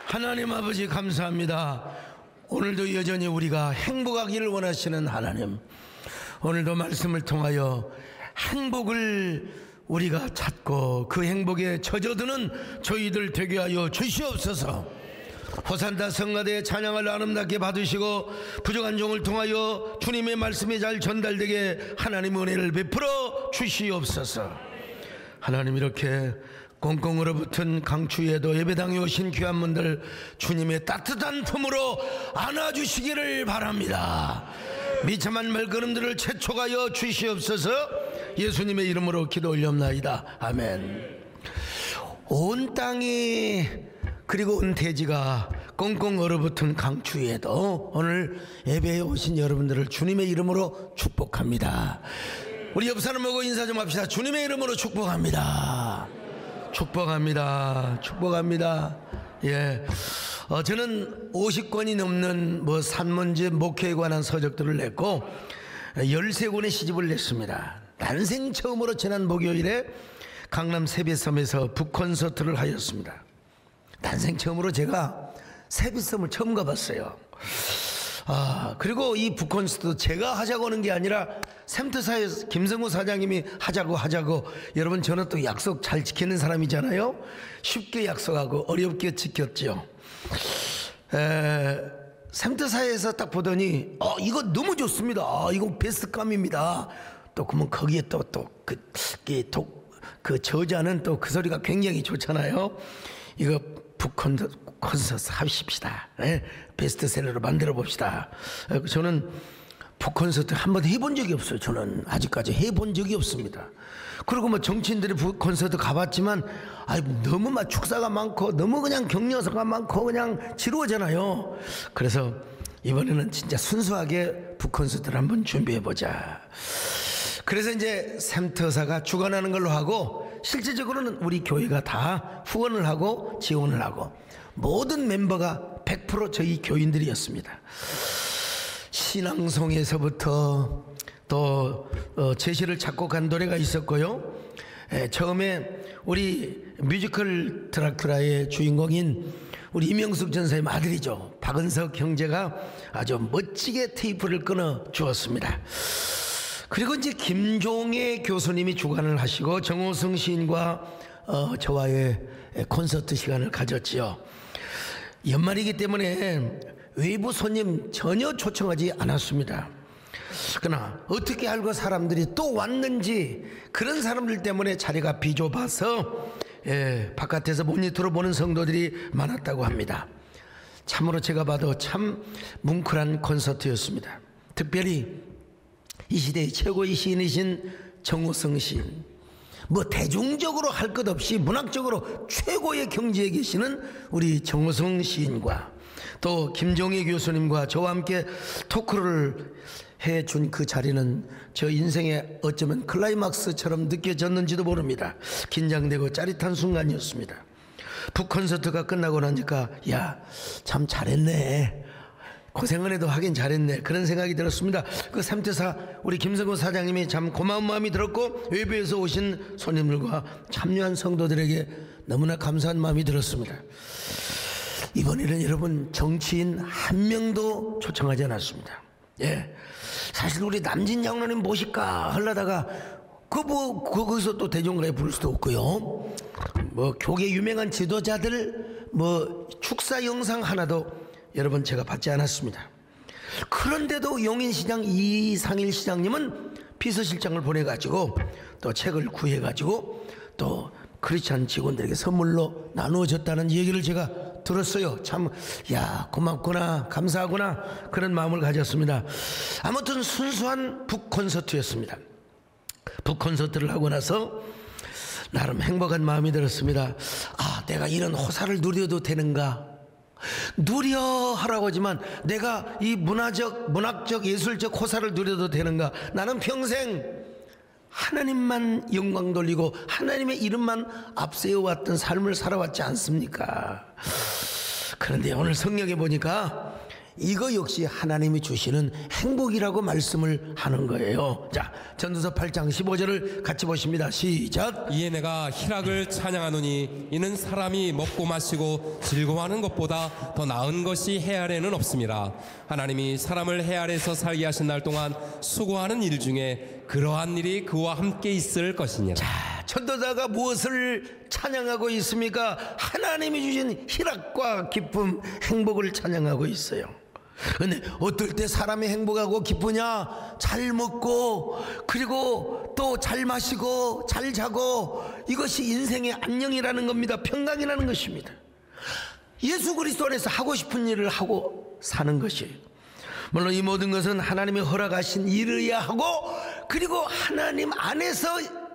하나님 아버지 감사합니다. 오늘도 여전히 우리가 행복하기를 원하시는 하나님, 오늘도 말씀을 통하여 행복을 우리가 찾고 그 행복에 젖어드는 저희들 되게 하여 주시옵소서. 호산나 성가대 찬양을 아름답게 받으시고 부족한 종을 통하여 주님의 말씀이 잘 전달되게 하나님 은혜를 베풀어 주시옵소서. 하나님, 이렇게 꽁꽁 얼어붙은 강추위에도 예배당에 오신 귀한 분들 주님의 따뜻한 품으로 안아주시기를 바랍니다. 비참한 말걸음들을 채촉하여 주시옵소서. 예수님의 이름으로 기도 올렸나이다. 아멘. 온 땅이 그리고 온 대지가 꽁꽁 얼어붙은 강추위에도 오늘 예배에 오신 여러분들을 주님의 이름으로 축복합니다. 우리 옆 사람 보고 인사 좀 합시다. 주님의 이름으로 축복합니다. 축복합니다. 축복합니다. 예. 저는 50권이 넘는 산문집 목회에 관한 서적들을 냈고 13권의 시집을 냈습니다. 난생 처음으로 지난 목요일에 강남 세빛섬에서 북콘서트를 하였습니다. 난생 처음으로 제가 세빛섬을 처음 가봤어요. 그리고 이 북콘서트 제가 하자고 하는 게 아니라 샘터사에서 김성우 사장님이 하자고. 여러분, 저는 또 약속 잘 지키는 사람이잖아요. 쉽게 약속하고 어렵게 지켰죠. 샘터사에서 딱 보더니 이거 너무 좋습니다. 이거 베스트감입니다. 또 그러면 거기에 그 저자는 또 그 소리가 굉장히 좋잖아요. 이거 북콘서트 하십시다. 베스트셀러로 만들어 봅시다. 저는 북콘서트 한 번 해본 적이 없어요. 저는 아직까지 해본 적이 없습니다. 그리고 정치인들이 북콘서트 가봤지만 너무 축사가 많고 너무 그냥 격려사가 많고 그냥 지루하잖아요. 그래서 이번에는 진짜 순수하게 북콘서트를 한번 준비해보자. 그래서 이제 샘터사가 주관하는 걸로 하고, 실제적으로는 우리 교회가 다 후원을 하고 지원을 하고 모든 멤버가 100% 저희 교인들이었습니다. 신앙송에서부터 또 제시를 작곡한 노래가 있었고요. 처음에 우리 뮤지컬 드라큘라의 주인공인 우리 이명숙 전사의 아들이죠, 박은석 형제가 아주 멋지게 테이프를 끊어 주었습니다. 그리고 이제 김종애 교수님이 주관을 하시고 정호성 시인과 저와의 콘서트 시간을 가졌지요. 연말이기 때문에 외부 손님 전혀 초청하지 않았습니다. 그러나 어떻게 알고 사람들이 또 왔는지, 그런 사람들 때문에 자리가 비좁아서 바깥에서 모니터로 보는 성도들이 많았다고 합니다. 참으로 제가 봐도 참 뭉클한 콘서트였습니다. 특별히 이 시대의 최고의 시인이신 정호성 시인, 대중적으로 할 것 없이 문학적으로 최고의 경지에 계시는 우리 정호성 시인과 또 김종희 교수님과 저와 함께 토크를 해준 그 자리는 저 인생의 어쩌면 클라이막스처럼 느껴졌는지도 모릅니다. 긴장되고 짜릿한 순간이었습니다. 북콘서트가 끝나고 나니까 참 잘했네, 고생을 해도 하긴 잘했네, 그런 생각이 들었습니다. 그 샘터사 우리 김성우 사장님이 참 고마운 마음이 들었고, 외부에서 오신 손님들과 참여한 성도들에게 너무나 감사한 마음이 들었습니다. 이번에는 여러분 정치인 한 명도 초청하지 않았습니다. 사실 우리 남진 장로님 모실까 하려다가 거기서 또 대종가에 부를 수도 없고요. 교계 유명한 지도자들 축사 영상 하나도 여러분 제가 받지 않았습니다. 그런데도 용인시장 이상일 시장님은 비서실장을 보내가지고 또 책을 구해가지고 또 크리스찬 직원들에게 선물로 나누어졌다는 얘기를 제가 들었어요. 참 고맙구나, 감사하구나, 그런 마음을 가졌습니다. 아무튼 순수한 북콘서트였습니다. 북콘서트를 하고 나서 나름 행복한 마음이 들었습니다. 내가 이런 호사를 누려도 되는가, 누려 하라고 하지만 내가 이 문학적 예술적 호사를 누려도 되는가? 나는 평생 하나님만 영광 돌리고 하나님의 이름만 앞세워왔던 삶을 살아왔지 않습니까? 그런데 오늘 성경에 보니까 이거 역시 하나님이 주시는 행복이라고 말씀을 하는 거예요. 자, 전도서 8장 15절을 같이 보십니다. 시작. 이에 내가 희락을 찬양하노니 이는 사람이 먹고 마시고 즐거워하는 것보다 더 나은 것이 해 아래는 없습니다. 하나님이 사람을 해 아래에서 살게 하신 날 동안 수고하는 일 중에 그러한 일이 그와 함께 있을 것이니라. 자, 전도자가 무엇을 찬양하고 있습니까? 하나님이 주신 희락과 기쁨, 행복을 찬양하고 있어요. 근데 어떨 때 사람이 행복하고 기쁘냐? 잘 먹고 그리고 또 잘 마시고 잘 자고, 이것이 인생의 안녕이라는 겁니다. 평강이라는 것입니다. 예수 그리스도 안에서 하고 싶은 일을 하고 사는 것이, 물론 이 모든 것은 하나님이 허락하신 일이어야 하고 그리고 하나님 안에서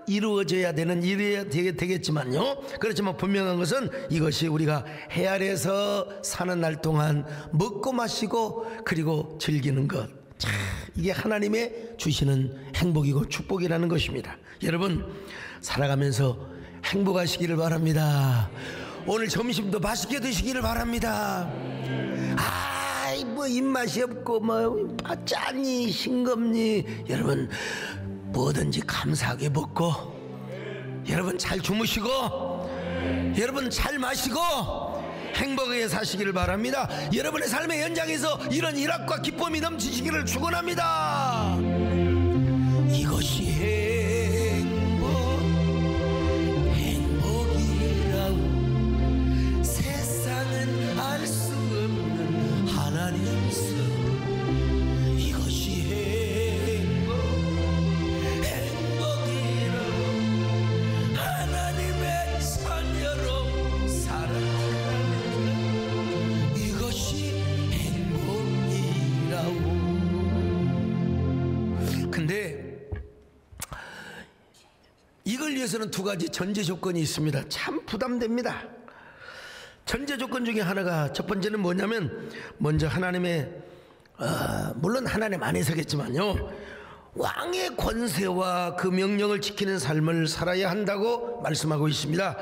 이루어져야 되는 일이 되겠지만요, 그렇지만 분명한 것은 이것이 우리가 해 아래에서 사는 날 동안 먹고 마시고 그리고 즐기는 것, 참 이게 하나님의 주시는 행복이고 축복이라는 것입니다. 여러분, 살아가면서 행복하시기를 바랍니다. 오늘 점심도 맛있게 드시기를 바랍니다. 뭐 입맛이 없고 뭐 짠니 싱겁니, 여러분 뭐든지 감사하게 먹고, 여러분 잘 주무시고, 여러분 잘 마시고 행복하게 사시기를 바랍니다. 여러분의 삶의 현장에서 이런 희락과 기쁨이 넘치시기를 축원합니다. 이것이 행복이라고 세상은 알 수 없는 하나님의 선, 이것이 행복이라고 하나님의 자녀로 살아가는, 이것이 행복이라고. 근데 이걸 위해서는 두 가지 전제 조건이 있습니다. 참 부담됩니다. 전제 조건 중에 하나가, 첫 번째는 뭐냐면, 먼저 하나님의 물론 하나님 안에서겠지만요, 왕의 권세와 그 명령을 지키는 삶을 살아야 한다고 말씀하고 있습니다.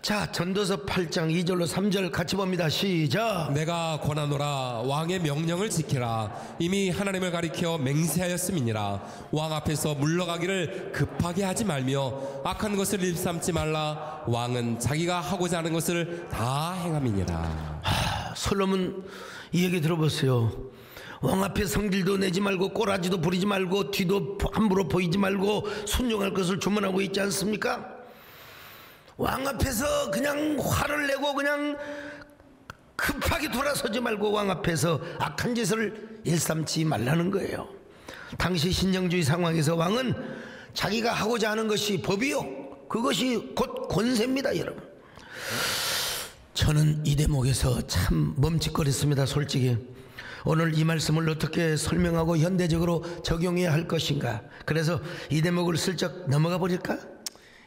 자, 전도서 8장 2절로 3절 같이 봅니다. 시작. 내가 권하노라 왕의 명령을 지키라. 이미 하나님을 가리켜 맹세하였음이니라. 왕 앞에서 물러가기를 급하게 하지 말며 악한 것을 일삼지 말라. 왕은 자기가 하고자 하는 것을 다 행함이니라. 솔로몬 이 얘기 들어보세요. 왕 앞에 성질도 내지 말고 꼬라지도 부리지 말고 뒤도 함부로 보이지 말고 순종할 것을 주문하고 있지 않습니까? 왕 앞에서 그냥 화를 내고 그냥 급하게 돌아서지 말고 왕 앞에서 악한 짓을 일삼지 말라는 거예요. 당시 신정주의 상황에서 왕은 자기가 하고자 하는 것이 법이요, 그것이 곧 권세입니다. 여러분, 저는 이 대목에서 참 멈칫거렸습니다. 솔직히 오늘 이 말씀을 어떻게 설명하고 현대적으로 적용해야 할 것인가, 그래서 이 대목을 슬쩍 넘어가 버릴까,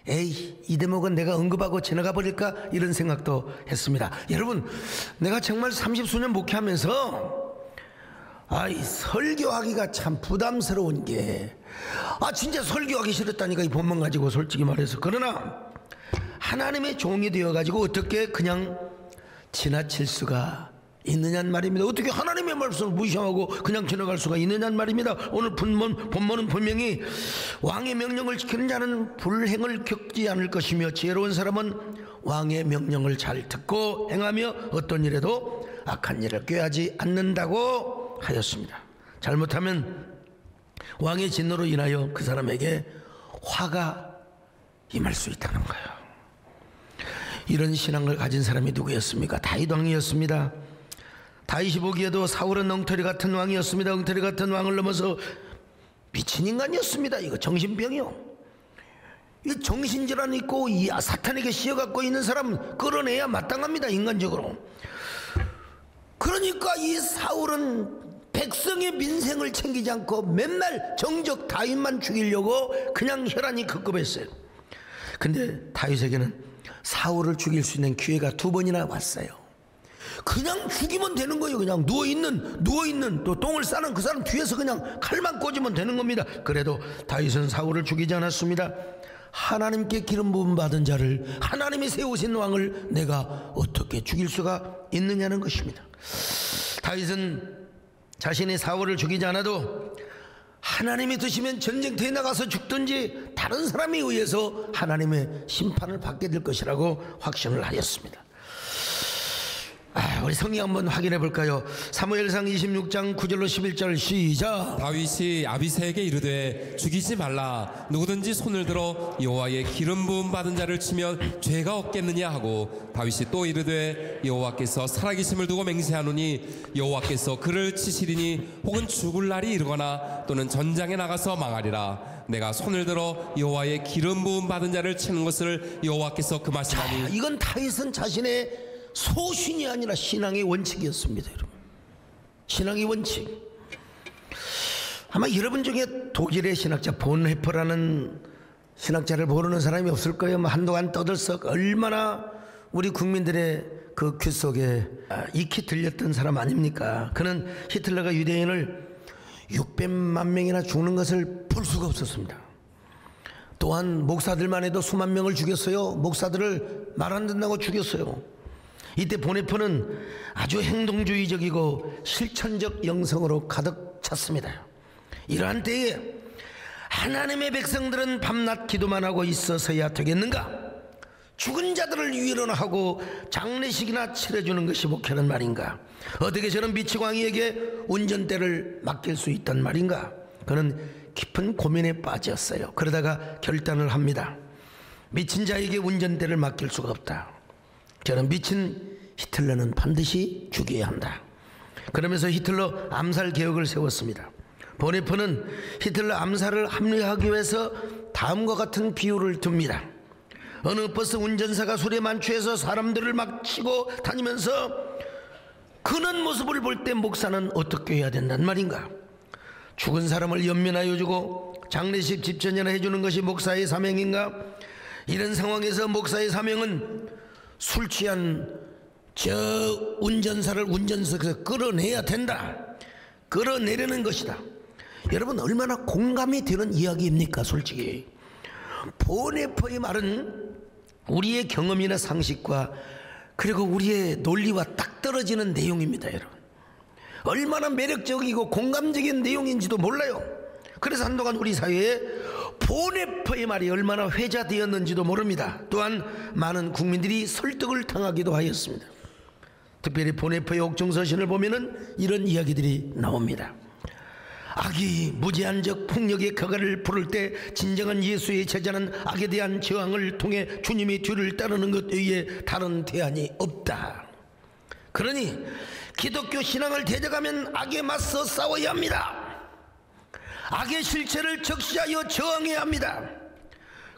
에이 이 대목은 내가 언급하고 지나가 버릴까, 이런 생각도 했습니다. 여러분, 내가 정말 30수년 목회하면서 이 설교하기가 참 부담스러운 게, 진짜 설교하기 싫었다니까 이 본문 가지고, 솔직히 말해서. 그러나 하나님의 종이 되어가지고 어떻게 그냥 지나칠 수가 있느냐는 말입니다. 어떻게 하나님의 말씀을 무시하고 그냥 지나갈 수가 있느냐는 말입니다. 오늘 본문은 분명히 왕의 명령을 지키는 자는 불행을 겪지 않을 것이며 지혜로운 사람은 왕의 명령을 잘 듣고 행하며 어떤 일에도 악한 일을 꾀하지 않는다고 하였습니다. 잘못하면 왕의 진노로 인하여 그 사람에게 화가 임할 수 있다는 거예요. 이런 신앙을 가진 사람이 누구였습니까? 다윗 왕이었습니다. 다윗이 보기에도 사울은 엉터리 같은 왕이었습니다. 엉터리 같은 왕을 넘어서 미친 인간이었습니다. 이거 정신병이요. 이 정신질환 있고 이 사탄에게 씌어갖고 있는 사람 끌어내야 마땅합니다. 인간적으로. 그러니까 이 사울은 백성의 민생을 챙기지 않고 맨날 정적 다윗만 죽이려고 그냥 혈안이 급급했어요. 근데 다윗에게는 사울을 죽일 수 있는 기회가 두 번이나 왔어요. 그냥 죽이면 되는 거예요. 그냥 누워있는 또 똥을 싸는 그 사람 뒤에서 그냥 칼만 꽂으면 되는 겁니다. 그래도 다윗은 사울을 죽이지 않았습니다. 하나님께 기름 부음 받은 자를, 하나님이 세우신 왕을 내가 어떻게 죽일 수가 있느냐는 것입니다. 다윗은 자신이 사울을 죽이지 않아도 하나님이 드시면 전쟁터에 나가서 죽든지 다른 사람에 의해서 하나님의 심판을 받게 될 것이라고 확신을 하였습니다. 우리 성경 한번 확인해 볼까요? 사무엘상 26장 9절로 11절 시작. 다윗이 아비새에게 이르되 죽이지 말라. 누구든지 손을 들어 여호와의 기름 부음 받은 자를 치면 죄가 없겠느냐 하고, 다윗이 또 이르되 여호와께서 살아계심을 두고 맹세하노니 여호와께서 그를 치시리니 혹은 죽을 날이 이르거나 또는 전장에 나가서 망하리라. 내가 손을 들어 여호와의 기름 부음 받은 자를 치는 것을 여호와께서 금하시나니. 이건 다윗은 자신의 소신이 아니라 신앙의 원칙이었습니다. 여러분, 신앙의 원칙. 아마 여러분 중에 독일의 신학자 본헤퍼라는 신학자를 모르는 사람이 없을 거예요. 한동안 떠들썩 얼마나 우리 국민들의 그 귀 속에 익히 들렸던 사람 아닙니까? 그는 히틀러가 유대인을 600만 명이나 죽는 것을 볼 수가 없었습니다. 또한 목사들만 해도 수만 명을 죽였어요. 목사들을 말 안 듣는다고 죽였어요. 이때 본헤퍼는 아주 행동주의적이고 실천적 영성으로 가득 찼습니다. 이러한 때에 하나님의 백성들은 밤낮 기도만 하고 있어서야 되겠는가? 죽은 자들을 위로하고 장례식이나 치러주는 것이 목회는 말인가? 어떻게 저런 미치광이에게 운전대를 맡길 수 있단 말인가? 그는 깊은 고민에 빠졌어요. 그러다가 결단을 합니다. 미친 자에게 운전대를 맡길 수가 없다. 저는 미친 히틀러는 반드시 죽여야 한다. 그러면서 히틀러 암살 계획을 세웠습니다. 본헤퍼는 히틀러 암살을 합리화하기 위해서 다음과 같은 비유를 듭니다. 어느 버스 운전사가 술에 만취해서 사람들을 막 치고 다니면서 그런 모습을 볼 때 목사는 어떻게 해야 된단 말인가? 죽은 사람을 연면하여 주고 장례식 집전이나 해주는 것이 목사의 사명인가? 이런 상황에서 목사의 사명은 술 취한 저 운전사를 운전석에서 끌어내야 된다. 끌어내려는 것이다. 여러분, 얼마나 공감이 되는 이야기입니까? 솔직히 본헤퍼의 말은 우리의 경험이나 상식과 그리고 우리의 논리와 딱 떨어지는 내용입니다. 여러분, 얼마나 매력적이고 공감적인 내용인지도 몰라요. 그래서 한동안 우리 사회에 본헤퍼의 말이 얼마나 회자되었는지도 모릅니다. 또한 많은 국민들이 설득을 당하기도 하였습니다. 특별히 본헤퍼의 옥중서신을 보면은 이런 이야기들이 나옵니다. 악이 무제한적 폭력의 격화를 부를 때 진정한 예수의 제자는 악에 대한 저항을 통해 주님의 뒤를 따르는 것 외에 다른 대안이 없다. 그러니 기독교 신앙을 대적하면 악에 맞서 싸워야 합니다. 악의 실체를 적시하여 저항해야 합니다.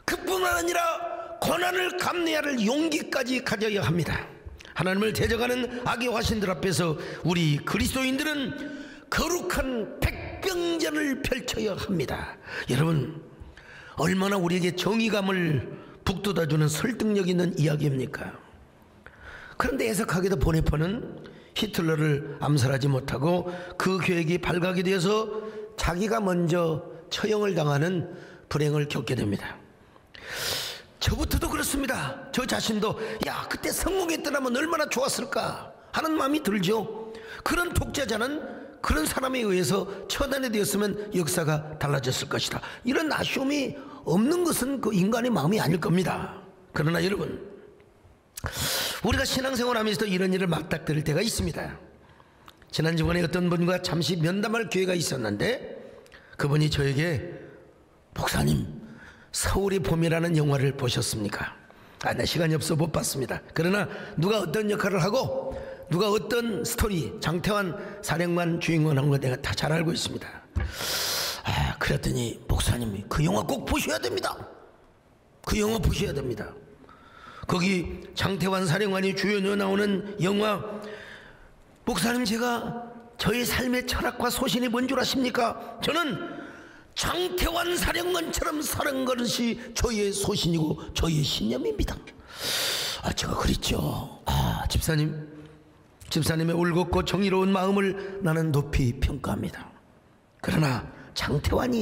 그뿐만 아니라 고난을 감내할 용기까지 가져야 합니다. 하나님을 대적하는 악의 화신들 앞에서 우리 그리스도인들은 거룩한 백병전을 펼쳐야 합니다. 여러분, 얼마나 우리에게 정의감을 북돋아주는 설득력 있는 이야기입니까? 그런데 해석하게도 본헤퍼는 히틀러를 암살하지 못하고 그 계획이 발각이 되어서 자기가 먼저 처형을 당하는 불행을 겪게 됩니다. 저부터도 그렇습니다. 저 자신도 그때 성공했더라면 얼마나 좋았을까 하는 마음이 들죠. 그런 독재자는 그런 사람에 의해서 처단이 되었으면 역사가 달라졌을 것이다. 이런 아쉬움이 없는 것은 그 인간의 마음이 아닐 겁니다. 그러나 여러분, 우리가 신앙생활하면서도 이런 일을 맞닥뜨릴 때가 있습니다. 지난주간에 어떤 분과 잠시 면담할 기회가 있었는데 그분이 저에게 목사님, 서울의 봄이라는 영화를 보셨습니까? 나 시간이 없어 못 봤습니다. 그러나 누가 어떤 역할을 하고 누가 어떤 스토리, 장태환 사령관 주인공 한 거 내가 다 잘 알고 있습니다. 그랬더니 목사님이 그 영화 꼭 보셔야 됩니다. 그 영화 보셔야 됩니다. 거기 장태환 사령관이 주연으로 나오는 영화, 목사님, 제가 저의 삶의 철학과 소신이 뭔 줄 아십니까? 저는 장태환 사령관처럼 사는 것이 저의 소신이고 저의 신념입니다. 제가 그랬죠. 집사님, 집사님의 울겁고 정의로운 마음을 나는 높이 평가합니다. 그러나 장태환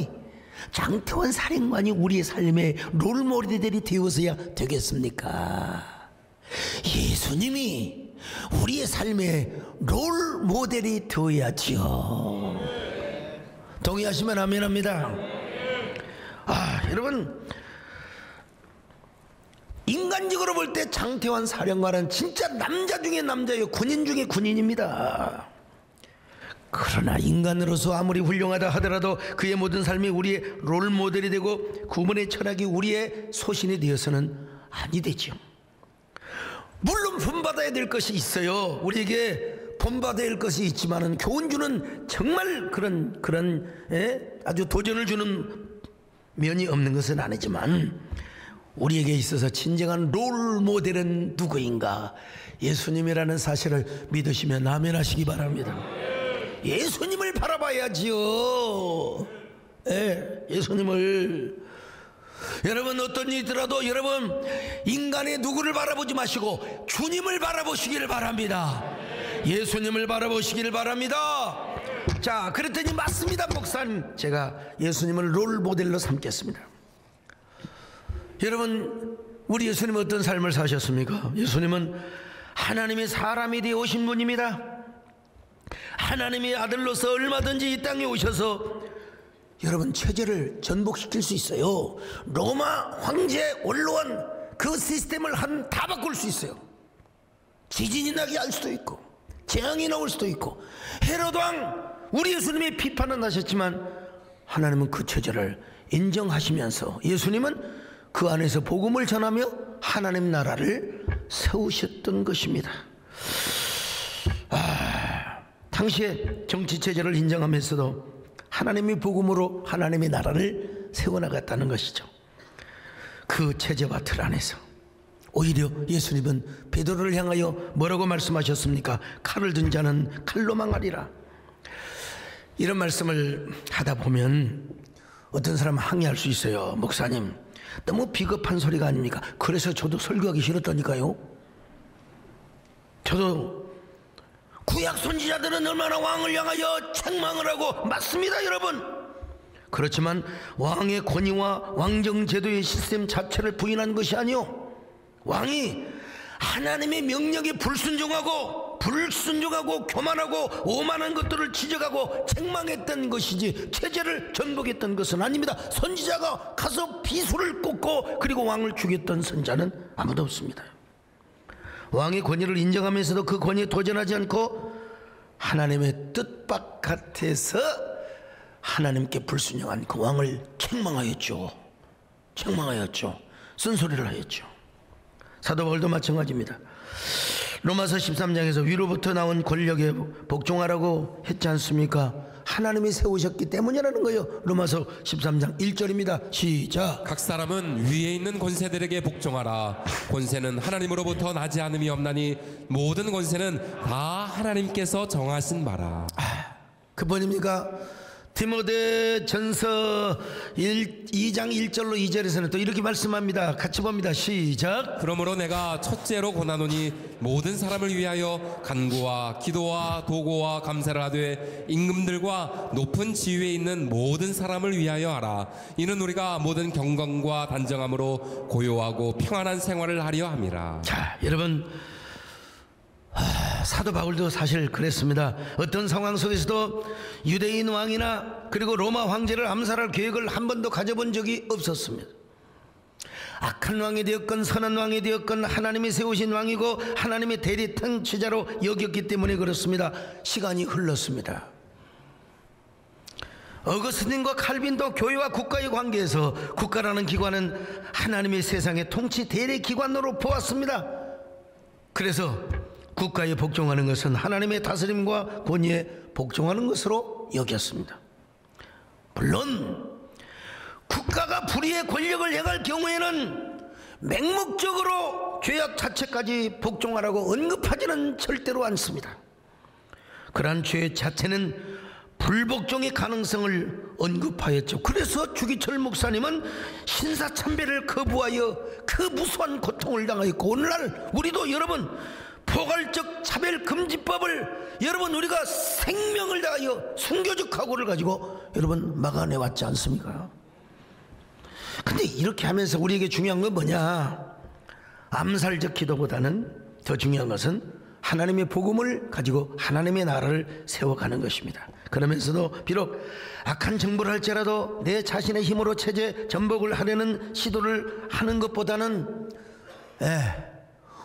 사령관이 우리의 삶의 롤모델이 되어서야 되겠습니까? 예수님이 우리의 삶의 롤모델이 되어야지요. 동의하시면 아멘합니다. 여러분, 인간적으로 볼 때 장태환 사령관은 진짜 남자 중에 남자요, 군인 중에 군인입니다. 그러나 인간으로서 아무리 훌륭하다 하더라도 그의 모든 삶이 우리의 롤모델이 되고 구원의 철학이 우리의 소신이 되어서는 아니 되죠. 물론 본받아야 될 것이 있어요. 우리에게 본받아야 할 것이 있지만은 교훈주는 정말 그런 아주 도전을 주는 면이 없는 것은 아니지만, 우리에게 있어서 진정한 롤모델은 누구인가? 예수님이라는 사실을 믿으시면 아멘하시기 바랍니다. 예수님을 바라봐야지요. 예수님을. 여러분, 어떤 일이 있더라도 여러분 인간의 누구를 바라보지 마시고 주님을 바라보시길 바랍니다. 예수님을 바라보시길 바랍니다. 자, 그랬더니 맞습니다 목사님, 제가 예수님을 롤모델로 삼겠습니다. 여러분, 우리 예수님은 어떤 삶을 사셨습니까? 예수님은 하나님의 사람이 되어 오신 분입니다. 하나님의 아들로서 얼마든지 이 땅에 오셔서 여러분 체제를 전복시킬 수 있어요. 로마 황제 원로원 그 시스템을 다 바꿀 수 있어요. 지진이 나게 할 수도 있고 재앙이 나올 수도 있고. 헤로드 왕, 우리 예수님이 비판은 하셨지만 하나님은 그 체제를 인정하시면서 예수님은 그 안에서 복음을 전하며 하나님 나라를 세우셨던 것입니다. 당시에 정치체제를 인정하면서도 하나님의 복음으로 하나님의 나라를 세워나갔다는 것이죠. 그 체제와 틀 안에서 오히려 예수님은 베드로를 향하여 뭐라고 말씀하셨습니까? 칼을 든 자는 칼로 망하리라. 이런 말씀을 하다 보면 어떤 사람은 항의할 수 있어요. 목사님, 너무 비겁한 소리가 아닙니까? 그래서 저도 설교하기 싫었다니까요. 저도 구약 선지자들은 얼마나 왕을 향하여 책망을 하고, 맞습니다 여러분. 그렇지만 왕의 권위와 왕정 제도의 시스템 자체를 부인한 것이 아니요, 왕이 하나님의 명령에 불순종하고 교만하고 오만한 것들을 지적하고 책망했던 것이지 체제를 전복했던 것은 아닙니다. 선지자가 가서 비수를 꽂고 그리고 왕을 죽였던 선자는 아무도 없습니다. 왕의 권위를 인정하면서도 그 권위에 도전하지 않고 하나님의 뜻바깥에서 하나님께 불순종한 그 왕을 책망하였죠. 쓴소리를 하였죠. 사도 바울도 마찬가지입니다. 로마서 13장에서 위로부터 나온 권력에 복종하라고 했지 않습니까? 하나님이 세우셨기 때문이라는 거예요. 로마서 13장 1절입니다. 시작. 각 사람은 위에 있는 권세들에게 복종하라. 권세는 하나님으로부터 나지 않음이 없나니 모든 권세는 다 하나님께서 정하신 바라. 그 번입니까? 디모데 전서 2장 1절로 2절에서는 또 이렇게 말씀합니다. 같이 봅니다. 시작. 그러므로 내가 첫째로 권하노니 모든 사람을 위하여 간구와 기도와 도고와 감사를 하되 임금들과 높은 지위에 있는 모든 사람을 위하여 하라. 이는 우리가 모든 경건과 단정함으로 고요하고 평안한 생활을 하려 함이라. 자, 여러분, 사도 바울도 사실 그랬습니다. 어떤 상황 속에서도 유대인 왕이나 그리고 로마 황제를 암살할 계획을 한 번도 가져본 적이 없었습니다. 악한 왕이 되었건 선한 왕이 되었건 하나님이 세우신 왕이고 하나님의 대리 통치자로 여겼기 때문에 그렇습니다. 시간이 흘렀습니다. 어거스틴과 칼빈도 교회와 국가의 관계에서 국가라는 기관은 하나님의 세상의 통치 대리 기관으로 보았습니다. 그래서 국가에 복종하는 것은 하나님의 다스림과 권위에 복종하는 것으로 여겼습니다. 물론 국가가 불의의 권력을 행할 경우에는 맹목적으로 죄악 자체까지 복종하라고 언급하지는 절대로 않습니다. 그러한 죄 자체는 불복종의 가능성을 언급하였죠. 그래서 주기철 목사님은 신사참배를 거부하여 그 무수한 고통을 당하였고, 오늘날 우리도 여러분 포괄적 차별금지법을 여러분 우리가 생명을 다하여 순교적 각오를 가지고 여러분 막아내 왔지 않습니까? 근데 이렇게 하면서 우리에게 중요한 건 뭐냐? 암살적 기도보다는 더 중요한 것은 하나님의 복음을 가지고 하나님의 나라를 세워가는 것입니다. 그러면서도 비록 악한 정보를 할지라도 내 자신의 힘으로 체제 전복을 하려는 시도를 하는 것보다는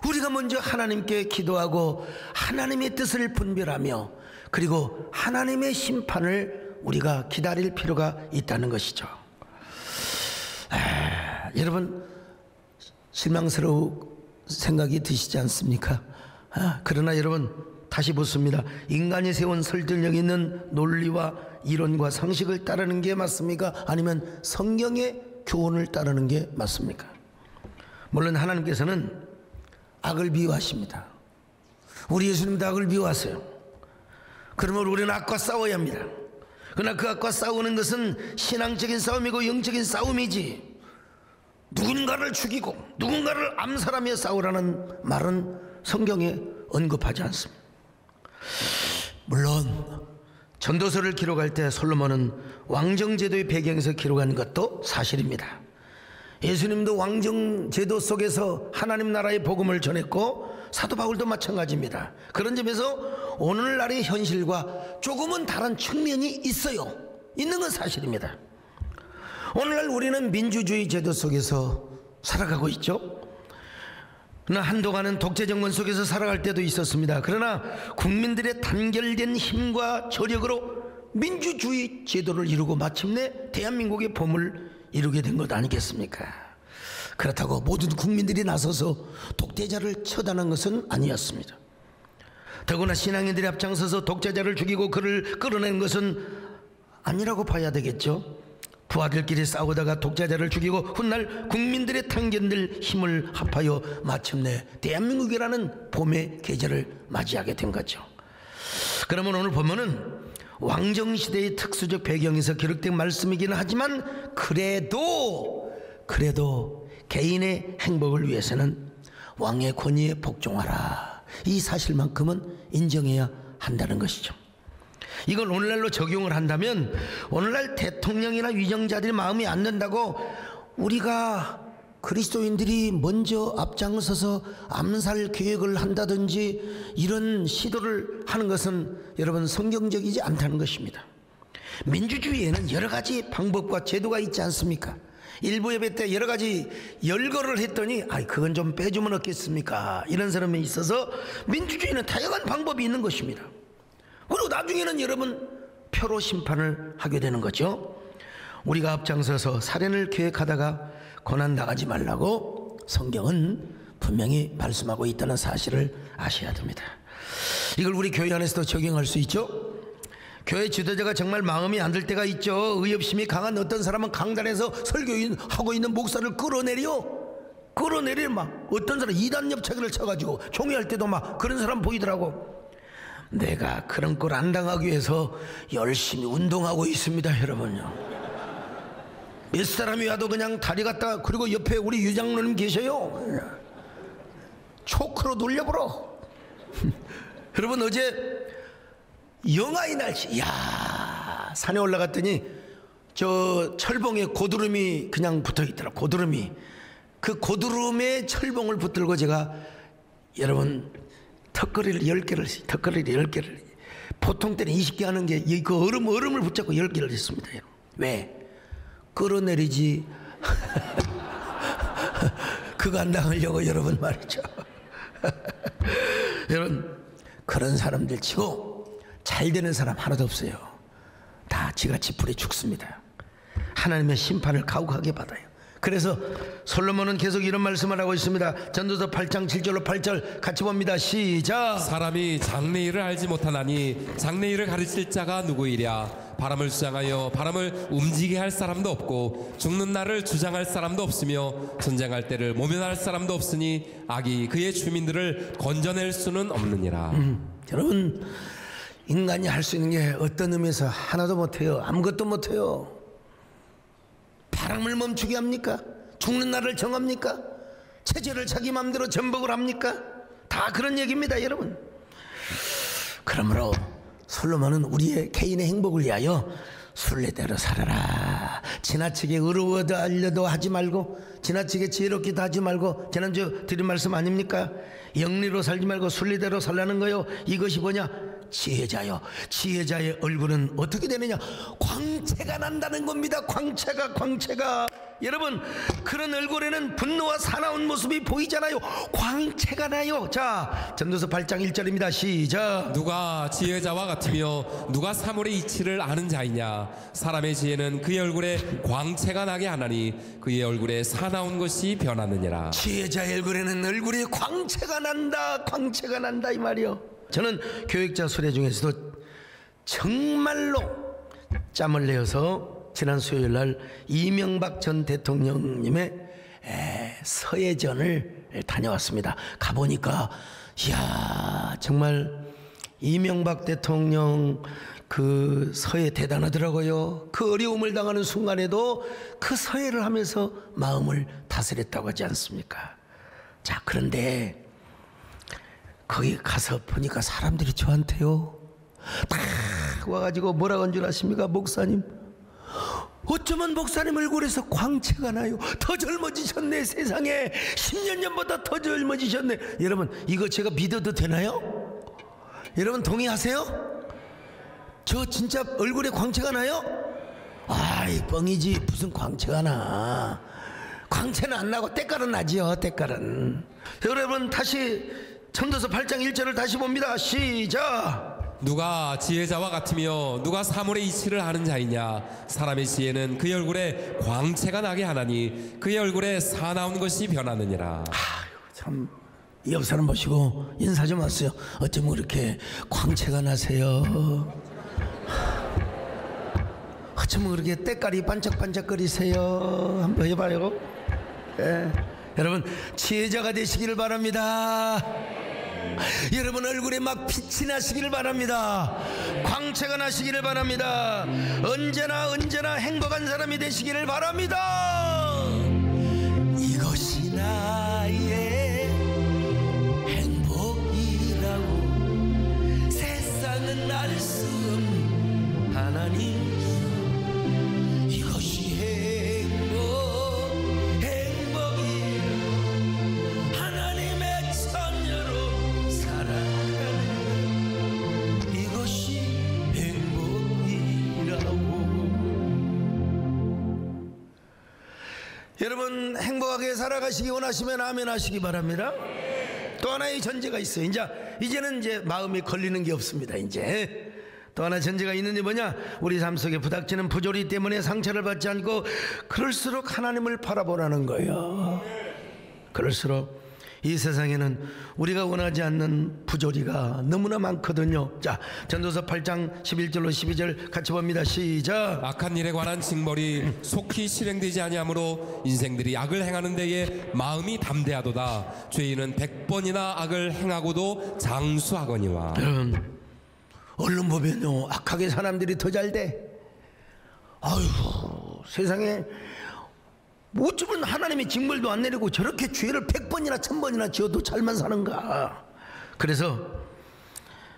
우리가 먼저 하나님께 기도하고 하나님의 뜻을 분별하며 그리고 하나님의 심판을 우리가 기다릴 필요가 있다는 것이죠. 여러분 실망스러운 생각이 드시지 않습니까? 그러나 여러분 다시 묻습니다. 인간이 세운 설득력 있는 논리와 이론과 상식을 따르는 게 맞습니까? 아니면 성경의 교훈을 따르는 게 맞습니까? 물론 하나님께서는 악을 미워하십니다. 우리 예수님도 악을 미워하세요. 그러므로 우리는 악과 싸워야 합니다. 그러나 그 악과 싸우는 것은 신앙적인 싸움이고 영적인 싸움이지, 누군가를 죽이고 누군가를 암살하며 싸우라는 말은 성경에 언급하지 않습니다. 물론 전도서를 기록할 때 솔로몬은 왕정제도의 배경에서 기록한 것도 사실입니다. 예수님도 왕정제도 속에서 하나님 나라의 복음을 전했고 사도 바울도 마찬가지입니다. 그런 점에서 오늘날의 현실과 조금은 다른 측면이 있어요. 있는 건 사실입니다. 오늘날 우리는 민주주의 제도 속에서 살아가고 있죠. 그러나 한동안은 독재 정권 속에서 살아갈 때도 있었습니다. 그러나 국민들의 단결된 힘과 저력으로 민주주의 제도를 이루고 마침내 대한민국의 봄을 이루게 된 것 아니겠습니까? 그렇다고 모든 국민들이 나서서 독재자를 처단한 것은 아니었습니다. 더구나 신앙인들이 앞장서서 독재자를 죽이고 그를 끌어낸 것은 아니라고 봐야 되겠죠. 부하들끼리 싸우다가 독재자를 죽이고 훗날 국민들의 탄견될 힘을 합하여 마침내 대한민국이라는 봄의 계절을 맞이하게 된 거죠. 그러면 오늘 보면은 왕정시대의 특수적 배경에서 기록된 말씀이기는 하지만 그래도 개인의 행복을 위해서는 왕의 권위에 복종하라, 이 사실만큼은 인정해야 한다는 것이죠. 이걸 오늘날로 적용을 한다면 오늘날 대통령이나 위정자들이 마음이 안 든다고 우리가 그리스도인들이 먼저 앞장서서 암살 계획을 한다든지 이런 시도를 하는 것은 여러분 성경적이지 않다는 것입니다. 민주주의에는 여러 가지 방법과 제도가 있지 않습니까? 일부 예배 때 여러 가지 열거를 했더니 그건 좀 빼주면 어떻겠습니까? 이런 사람이 있어서 민주주의는 다양한 방법이 있는 것입니다. 그리고 나중에는 여러분 표로 심판을 하게 되는 거죠. 우리가 앞장서서 살인을 계획하다가 고난 나가지 말라고 성경은 분명히 말씀하고 있다는 사실을 아셔야 됩니다. 이걸 우리 교회 안에서도 적용할 수 있죠. 교회 지도자가 정말 마음이 안 들 때가 있죠. 의협심이 강한 어떤 사람은 강단에서 설교하고 있는 목사를 끌어내려 막 어떤 사람 이단 협착을 쳐가지고 종회할 때도 막 그런 사람 보이더라고. 내가 그런 걸 안 당하기 위해서 열심히 운동하고 있습니다, 여러분요. 몇 사람이 와도 그냥 다리 갖다, 그리고 옆에 우리 유장로님 계셔요. 초크로 돌려버려. 여러분 어제 영하의 날씨, 이야, 산에 올라갔더니 저 철봉에 고드름이 그냥 붙어 있더라. 고드름이. 그 고드름에 철봉을 붙들고 제가 여러분 턱걸이를 10개를 보통 때는 20개 하는 게 그 얼음을 붙잡고 10개를 했습니다. 왜? 끌어내리지 그거 안 당하려고 여러분 말이죠. 여러분 그런 사람들 치고 잘 되는 사람 하나도 없어요. 다 지가 지풀에 죽습니다. 하나님의 심판을 가혹하게 받아요. 그래서 솔로몬은 계속 이런 말씀을 하고 있습니다. 전도서 8장 7절로 8절 같이 봅니다. 시작. 사람이 장래일을 알지 못하나니 장래일을 가르칠 자가 누구이랴. 바람을 주장하여 바람을 움직이게 할 사람도 없고 죽는 날을 주장할 사람도 없으며 전쟁할 때를 모면할 사람도 없으니 악이 그의 주민들을 건져낼 수는 없느니라. 여러분 인간이 할 수 있는 게 어떤 의미에서 하나도 못해요. 아무것도 못해요. 바람을 멈추게 합니까? 죽는 날을 정합니까? 체제를 자기 마음대로 전복을 합니까? 다 다 그런 얘기입니다, 여러분. 그러므로 솔로몬은 우리의 개인의 행복을 위하여 순례대로 살아라. 지나치게 의로워도 알려도 하지 말고, 지나치게 지혜롭기도 하지 말고, 지난주 드린 말씀 아닙니까? 영리로 살지 말고 순리대로 살라는 거요. 이것이 뭐냐? 지혜자요. 지혜자의 얼굴은 어떻게 되느냐? 광채가 난다는 겁니다. 광채가. 여러분, 그런 얼굴에는 분노와 사나운 모습이 보이잖아요. 광채가 나요. 자, 전도서 8장 1절입니다. 시작. 누가 지혜자와 같으며 누가 사물의 이치를 아는 자이냐? 사람의 지혜는 그의 얼굴에 광채가 나게 하나니 그의 얼굴에 사나운 것이 변하느니라. 지혜자의 얼굴에는 얼굴에 광채가 난다 이 말이요. 저는 교육자 수레 중에서도 정말로 짬을 내어서 지난 수요일 날 이명박 전 대통령님의 서예전을 다녀왔습니다. 가보니까 이야, 정말 이명박 대통령 그 서예 대단하더라고요. 그 어려움을 당하는 순간에도 그 서예를 하면서 마음을 다스렸다고 하지 않습니까? 자, 그런데 거기 가서 보니까 사람들이 저한테요 딱 와가지고 뭐라고 한 줄 아십니까? 목사님, 어쩌면 목사님 얼굴에서 광채가 나요. 더 젊어지셨네. 세상에 10년 전보다 더 젊어지셨네. 여러분, 이거 제가 믿어도 되나요? 여러분 동의하세요? 저 진짜 얼굴에 광채가 나요? 아이, 뻥이지. 무슨 광채가 나. 광채는 안 나고 때깔은 나지요. 때깔은. 여러분, 다시 전도서 8장 1절을 다시 봅니다. 시작. 누가 지혜자와 같으며 누가 사물의 이치를 아는 자이냐? 사람의 지혜는 그의 얼굴에 광채가 나게 하나니 그의 얼굴에 사나운 것이 변하느니라. 참, 이 옆 사람 보시고 인사 좀 하세요. 어쩌면 그렇게 광채가 나세요? 어쩌면 그렇게 때깔이 반짝반짝거리세요? 한번 해봐요. 여러분, 지혜자가 되시기를 바랍니다. 여러분 얼굴에 막 빛이 나시기를 바랍니다. 광채가 나시기를 바랍니다. 언제나 행복한 사람이 되시기를 바랍니다. 이것이 나의 행복이라고 세상은 알 수 없는 하나님, 이것이 행복이라고 하나님의 자녀로 살아가는 이것이 행복이라고. 여러분 행복하게 살아가시기 원하시면 아멘 하시기 바랍니다. 또 하나의 전제가 있어요. 이제는 마음이 걸리는 게 없습니다. 이제 또 하나 전제가 있는데 뭐냐? 우리 삶 속에 부닥치는 부조리 때문에 상처를 받지 않고 그럴수록 하나님을 바라보라는 거예요. 그럴수록 이 세상에는 우리가 원하지 않는 부조리가 너무나 많거든요. 자, 전도서 8장 11절로 12절 같이 봅니다. 시작. 악한 일에 관한 징벌이 속히 실행되지 아니하므로 인생들이 악을 행하는 데에 마음이 담대하도다. 죄인은 100번이나 악을 행하고도 장수하거니와. 여러분, 얼른 보면요 악하게 사람들이 더 잘 돼. 아유, 세상에 어쩌면 하나님이 징벌도 안 내리고 저렇게 죄를 100번이나 1000번이나 지어도 잘만 사는가. 그래서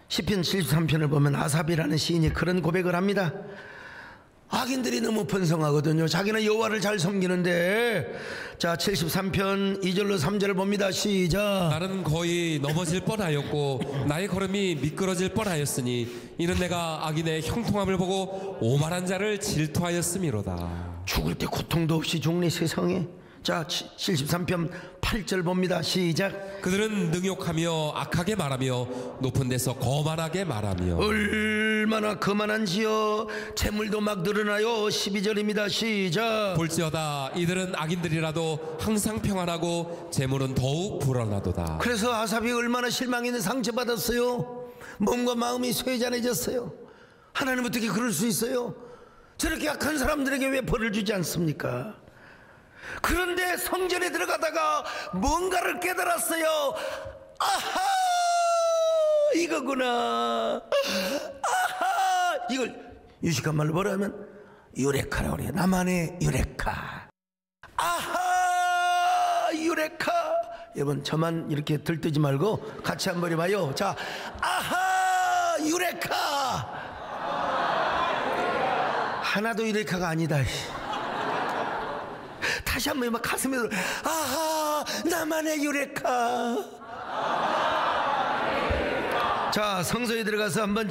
시편 73편을 보면 아삽이라는 시인이 그런 고백을 합니다. 악인들이 너무 번성하거든요. 자기는 여호와를 잘 섬기는데. 자, 73편 2절로 3절을 봅니다. 시작. 나는 거의 넘어질 뻔하였고 나의 걸음이 미끄러질 뻔하였으니 이는 내가 악인의 형통함을 보고 오만한 자를 질투하였음이로다. 죽을 때 고통도 없이 죽네 세상에. 자, 73편 8절 봅니다. 시작. 그들은 능욕하며 악하게 말하며 높은 데서 거만하게 말하며. 얼마나 거만한지요. 재물도 막 늘어나요. 12절입니다. 시작. 볼지어다 이들은 악인들이라도 항상 평안하고 재물은 더욱 불어나도다. 그래서 아삽이 얼마나 실망했는 상처받았어요. 몸과 마음이 쇠잔해졌어요. 하나님 어떻게 그럴 수 있어요? 저렇게 약한 사람들에게 왜 벌을 주지 않습니까? 그런데 성전에 들어가다가 뭔가를 깨달았어요. 아하, 이거구나. 아하, 이걸 유식한 말로 뭐라 하면 유레카라고 그래요. 나만의 유레카. 아하, 유레카. 여러분 저만 이렇게 들뜨지 말고 같이 한번 해봐요. 자, 아하 유레카. 하나도 유레카가 아니다. 다시 한번 해봐. 가슴에 아하 나만의 유레카. 자, 성서에 들어가서 한번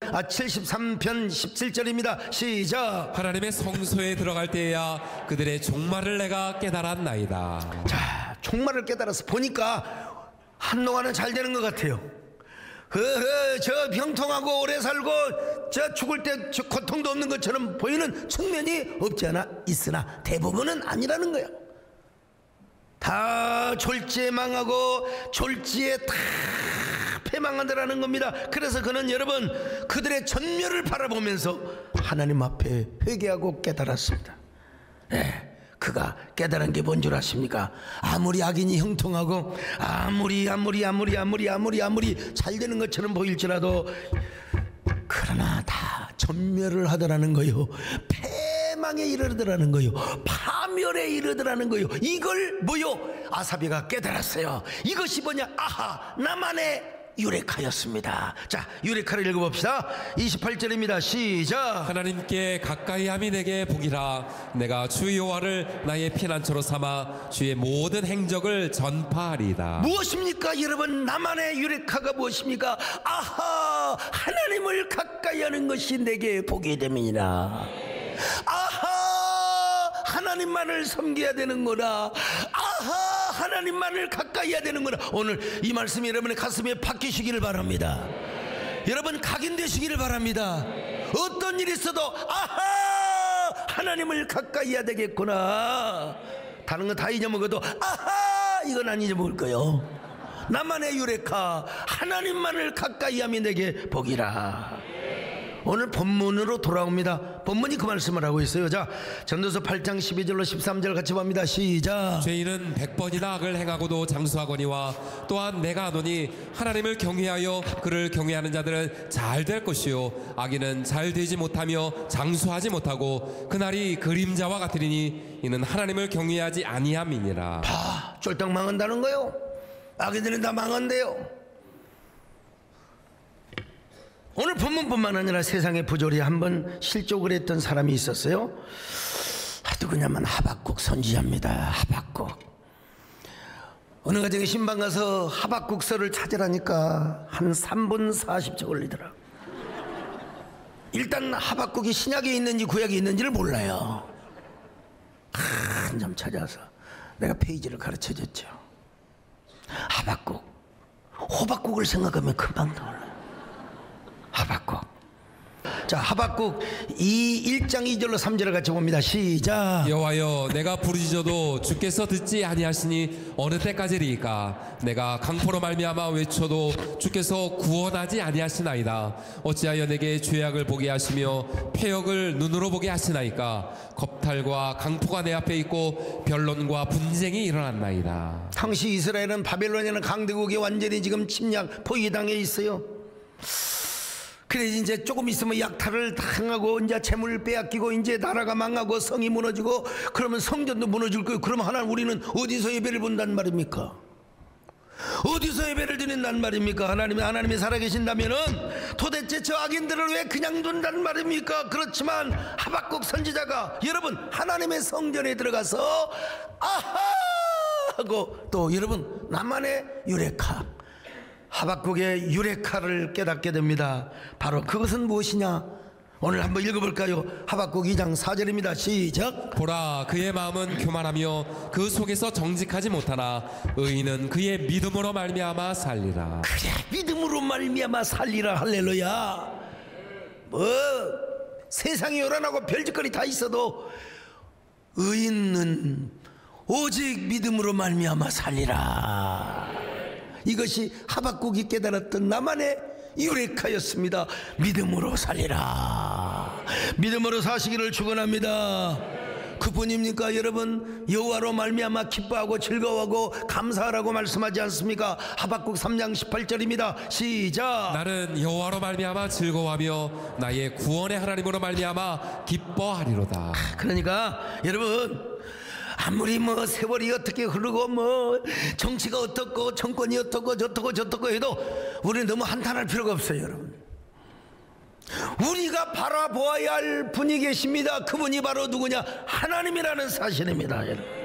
73편 17절입니다 시작. 하나님의 성소에 들어갈 때야 그들의 종말을 내가 깨달았나이다. 자, 종말을 깨달아서 보니까 한동안은 잘 되는 것 같아요. 저 병통하고 오래 살고 저 죽을 때 저 고통도 없는 것처럼 보이는 측면이 없지 않아 있으나 대부분은 아니라는 거야. 다 졸지에 망하고 졸지에 다 패망하더라는 겁니다. 그래서 그는 여러분 그들의 전멸을 바라보면서 하나님 앞에 회개하고 깨달았습니다. 그가 깨달은 게 뭔 줄 아십니까? 아무리 악인이 형통하고 아무리 잘 되는 것처럼 보일지라도 그러나 다 전멸을 하더라는 거요. 패망에 이르더라는 거요. 파멸에 이르더라는 거요. 이걸 뭐요? 아사비가 깨달았어요. 이것이 뭐냐? 아하 나만의 유레카였습니다. 자, 유레카를 읽어봅시다. 28절입니다 시작. 하나님께 가까이함이 내게 복이라. 내가 주 여호와를 나의 피난처로 삼아 주의 모든 행적을 전파하리이다. 무엇입니까 여러분? 나만의 유레카가 무엇입니까? 아하 하나님을 가까이 하는 것이 내게 복이 됨이니라. 아하 하나님만을 섬겨야 되는구나. 아하 하나님만을 가까이 해야 되는구나. 오늘 이 말씀이 여러분의 가슴에 박히시기를 바랍니다. 여러분 각인되시기를 바랍니다. 어떤 일이 있어도 아하 하나님을 가까이 해야 되겠구나. 다른 거 다 잊어먹어도 아하 이건 안 잊어먹을 거요. 나만의 유레카 하나님만을 가까이 하면 내게 복이라. 오늘 본문으로 돌아옵니다. 본문이 그 말씀을 하고 있어요. 자, 전도서 8장 12절로 13절 같이 봅니다. 시작. 죄인은 100번이나 악을 행하고도 장수하거니와 또한 내가 아노니 하나님을 경외하여 그를 경외하는 자들은 잘 될 것이요 악인은 잘 되지 못하며 장수하지 못하고 그날이 그림자와 같으리니 이는 하나님을 경외하지 아니함이니라. 쫄딱 망한다는 거요. 악인들은 다 망한대요. 오늘 본문뿐만 아니라 세상의 부조리에 한번 실족을 했던 사람이 있었어요. 누구냐면 하박국 선지자입니다. 하박국. 어느 가정에 신방 가서 하박국서를 찾으라니까 한 3분 40초 걸리더라. 일단 하박국이 신약에 있는지 구약에 있는지를 몰라요. 한참 찾아서 내가 페이지를 가르쳐줬죠. 하박국, 호박국을 생각하면 금방 떠올라. 하박국. 자, 하박국 1장 2절로 3절을 같이 봅니다. 시작. 여호와여 내가 부르짖어도 주께서 듣지 아니하시니 어느 때까지리이까. 내가 강포로 말미암아 외쳐도 주께서 구원하지 아니하시나이다. 어찌하여 내게 죄악을 보게 하시며 패역을 눈으로 보게 하시나이까. 겁탈과 강포가 내 앞에 있고 변론과 분쟁이 일어났나이다. 당시 이스라엘은 바벨론이라는 강대국에 완전히 지금 침략 포위당해 있어요. 그래 이제 조금 있으면 약탈을 당하고 이제 재물을 빼앗기고 이제 나라가 망하고 성이 무너지고 그러면 성전도 무너질 거예요. 그러면 하나님 우리는 어디서 예배를 본단 말입니까? 어디서 예배를 드린단 말입니까? 하나님이 살아계신다면은 도대체 저 악인들을 왜 그냥 둔단 말입니까? 그렇지만 하박국 선지자가 여러분 하나님의 성전에 들어가서 아하 하고 또 여러분 나만의 유레카 하박국의 유레카를 깨닫게 됩니다. 바로 그것은 무엇이냐? 오늘 한번 읽어볼까요? 하박국 2장 4절입니다. 시작. 보라 그의 마음은 교만하며 그 속에서 정직하지 못하나 의인은 그의 믿음으로 말미암아 살리라. 그래 믿음으로 말미암아 살리라. 할렐루야. 뭐 세상이 요란하고 별짓거리 다 있어도 의인은 오직 믿음으로 말미암아 살리라. 이것이 하박국이 깨달았던 나만의 유레카였습니다. 믿음으로 살리라. 믿음으로 사시기를 축원합니다. 그뿐입니까 여러분? 여호와로 말미암아 기뻐하고 즐거워하고 감사하라고 말씀하지 않습니까? 하박국 3장 18절입니다. 시작. 나는 여호와로 말미암아 즐거워하며 나의 구원의 하나님으로 말미암아 기뻐하리로다. 그러니까 여러분 아무리 뭐 세월이 어떻게 흐르고 뭐 정치가 어떻고 정권이 어떻고 저떻고 해도 우리는 너무 한탄할 필요가 없어요, 여러분. 우리가 바라보아야 할 분이 계십니다. 그분이 바로 누구냐? 하나님이라는 사실입니다, 여러분.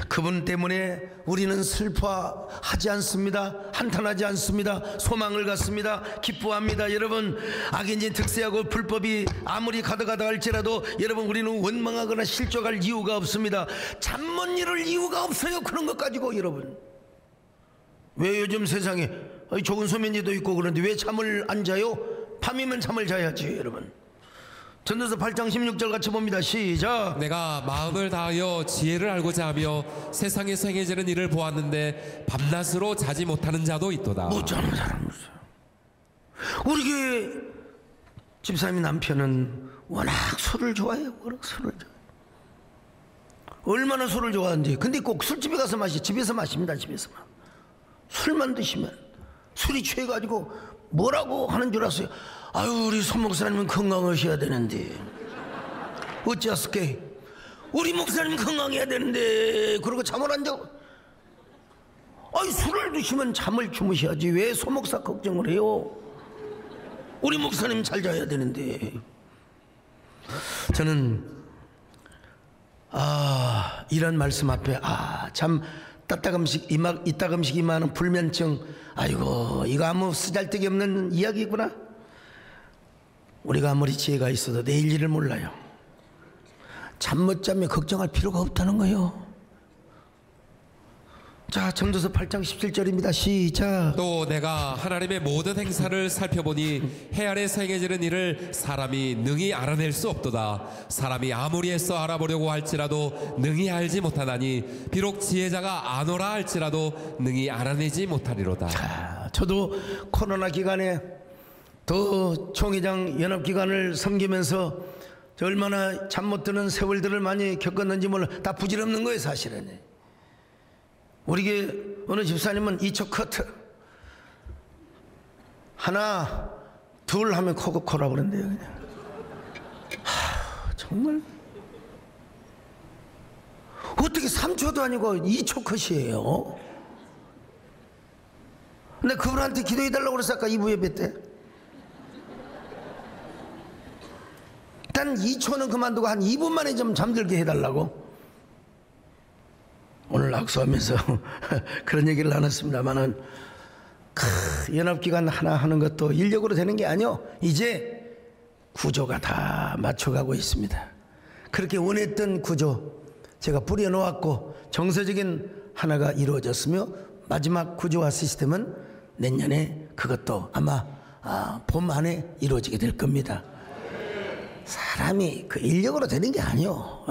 그분 때문에 우리는 슬퍼하지 않습니다. 한탄하지 않습니다. 소망을 갖습니다. 기뻐합니다. 여러분, 악인진 특세하고 불법이 아무리 가득하다 할지라도 여러분, 우리는 원망하거나 실족할 이유가 없습니다. 잠 못 이룰 이유가 없어요. 그런 것 가지고. 여러분, 왜 요즘 세상에 좋은 소면제도 있고 그런데 왜 잠을 안 자요? 밤이면 잠을 자야지, 여러분. 전도서 8장 16절 같이 봅니다. 시작. 내가 마음을 다하여 지혜를 알고자 하며 세상에서 행해지는 일을 보았는데 밤낮으로 자지 못하는 자도 있도다. 못 자는 사람 없어요. 우리 교회 집사님 남편은 워낙 술을 좋아해요. 워낙 술을 좋아해요. 얼마나 술을 좋아하는지. 근데 꼭 술집에 가서 집에서 마십니다. 집에서만. 술만 드시면 술이 취해가지고 뭐라고 하는 줄 아세요? 아유, 우리 손 목사님은 건강하셔야 되는데 어찌하스게 우리 목사님 건강해야 되는데 그러고 잠을 안 자고. 아유, 술을 드시면 잠을 주무셔야지 왜 손 목사 걱정을 해요? 우리 목사님 잘 자야 되는데. 저는 이런 말씀 앞에 참 이따금씩 임하는 불면증, 아이고 이거 아무 쓰잘데기 없는 이야기구나. 우리가 아무리 지혜가 있어도 내일 일을 몰라요. 잠 못 자면 걱정할 필요가 없다는 거예요. 자, 전도서 8장 17절입니다. 시작. 또 내가 하나님의 모든 행사를 살펴보니 해 아래에서 행해지는 일을 사람이 능히 알아낼 수 없도다. 사람이 아무리 애써 알아보려고 할지라도 능히 알지 못하나니 비록 지혜자가 아노라 할지라도 능히 알아내지 못하리로다. 자, 저도 코로나 기간에 더 총회장 연합기관을 섬기면서 얼마나 잠 못 드는 세월들을 많이 겪었는지 몰라. 다 부질없는 거예요, 사실은. 우리 교회 어느 집사님은 2초 커트 하나 둘 하면 코코코라 그런대요. 그냥 정말 어떻게 3초도 아니고 2초 컷이에요. 근데 그분한테 기도해달라고 그랬어. 아까 2부 예배 때 일단 2초는 그만두고 한 2분 만에 좀 잠들게 해달라고 오늘 악수하면서 그런 얘기를 나눴습니다만은, 연합기관 하나 하는 것도 인력으로 되는 게 아니요. 이제 구조가 다 맞춰가고 있습니다. 그렇게 원했던 구조 제가 뿌려놓았고 정서적인 하나가 이루어졌으며 마지막 구조화 시스템은 내년에 그것도 아마 봄 안에 이루어지게 될 겁니다. 사람이 그 인력으로 되는 게 아니요.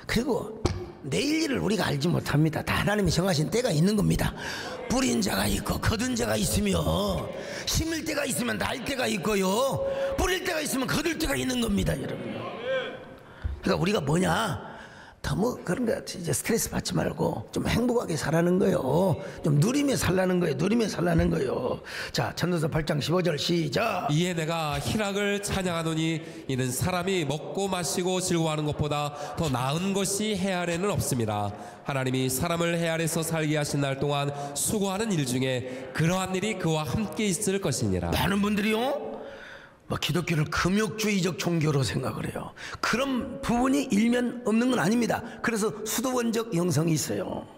그리고 내일 일을 우리가 알지 못합니다. 다 하나님이 정하신 때가 있는 겁니다. 뿌린 자가 있고 거둔 자가 있으며 심을 때가 있으면 날 때가 있고요, 뿌릴 때가 있으면 거둘 때가 있는 겁니다, 여러분. 그러니까 우리가 뭐냐, 너무 그런 거 이제 스트레스 받지 말고 좀 행복하게 살라는 거예요. 좀 누리며 살라는 거예요. 누리며 살라는 거예요. 자, 전도서 8장 15절 시작. 이에 내가 희락을 찬양하노니 이는 사람이 먹고 마시고 즐거워하는 것보다 더 나은 것이 해 아래는 없습니다. 하나님이 사람을 해 아래서 살게 하신 날 동안 수고하는 일 중에 그러한 일이 그와 함께 있을 것이니라. 많은 분들이요, 기독교를 금욕주의적 종교로 생각을 해요. 그런 부분이 일면 없는 건 아닙니다. 그래서 수도원적 영성이 있어요.